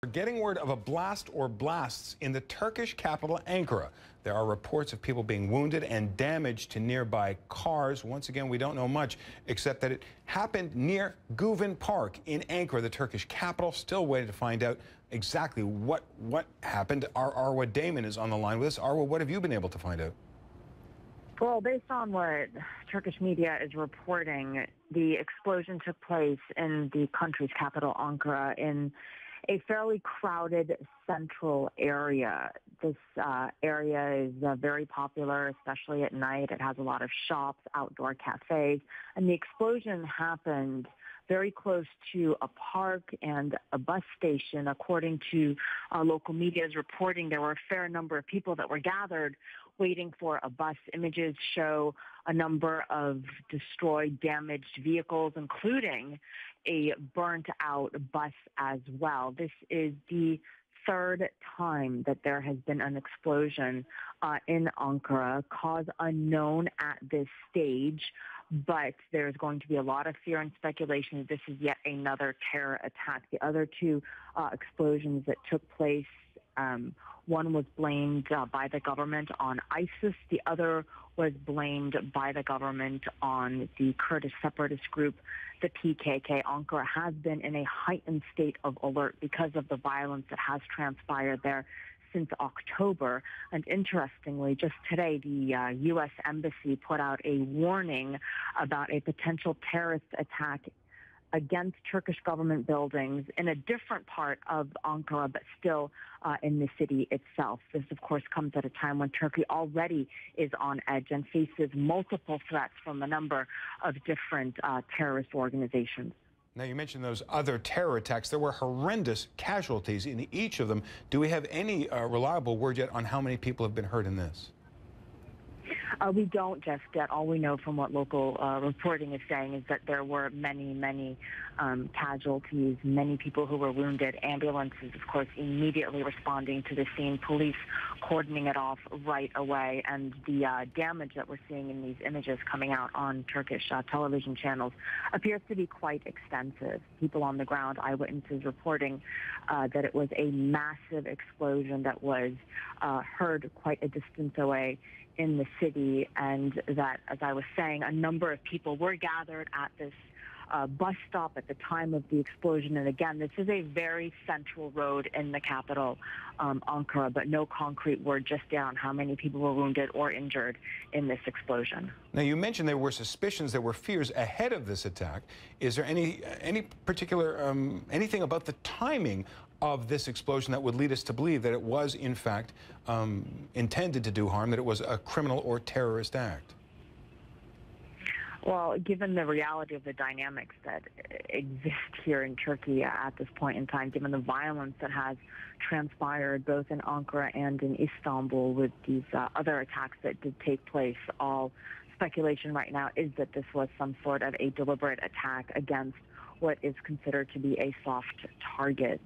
We're getting word of a blast or blasts in the Turkish capital, Ankara. There are reports of people being wounded and damage to nearby cars. Once again, we don't know much, except that it happened near Guven Park in Ankara, the Turkish capital. Still waiting to find out exactly what happened. Our Arwa Damon is on the line with us. Arwa, what have you been able to find out? Well, based on what Turkish media is reporting, the explosion took place in the country's capital, Ankara, in a fairly crowded central area. This area is very popular, especially at night. It has a lot of shops, outdoor cafes, and the explosion happened very close to a park and a bus station. According to local media's reporting, there were a fair number of people that were gathered waiting for a bus. Images show a number of destroyed, damaged vehicles, including a burnt-out bus as well. This is the third time that there has been an explosion in Ankara, cause unknown at this stage, but there's going to be a lot of fear and speculation that this is yet another terror attack. The other two explosions that took place, one was blamed by the government on ISIS. The other was blamed by the government on the Kurdish separatist group, the PKK. Ankara has been in a heightened state of alert because of the violence that has transpired there since October. And interestingly, just today, the U.S. Embassy put out a warning about a potential terrorist attack against Turkish government buildings in a different part of Ankara, but still in the city itself. This, of course, comes at a time when Turkey already is on edge and faces multiple threats from a number of different terrorist organizations. Now, you mentioned those other terror attacks. There were horrendous casualties in each of them. Do we have any reliable word yet on how many people have been hurt in this? We don't just yet. All we know from what local reporting is saying is that there were many casualties, many people who were wounded. Ambulances, of course, immediately responding to the scene, police cordoning it off right away. And the damage that we're seeing in these images coming out on Turkish television channels appears to be quite extensive. People on the ground, eyewitnesses reporting that it was a massive explosion that was heard quite a distance away in the city, and that, as I was saying, a number of people were gathered at this bus stop at the time of the explosion. And again, this is a very central road in the capital, Ankara, but no concrete word just yet on how many people were wounded or injured in this explosion. Now, you mentioned there were suspicions, there were fears ahead of this attack. Is there any particular, anything about the timing of this explosion that would lead us to believe that it was, in fact, intended to do harm, that it was a criminal or terrorist act? Well, given the reality of the dynamics that exist here in Turkey at this point in time, given the violence that has transpired both in Ankara and in Istanbul with these other attacks that did take place, all speculation right now is that this was some sort of a deliberate attack against what is considered to be a soft target.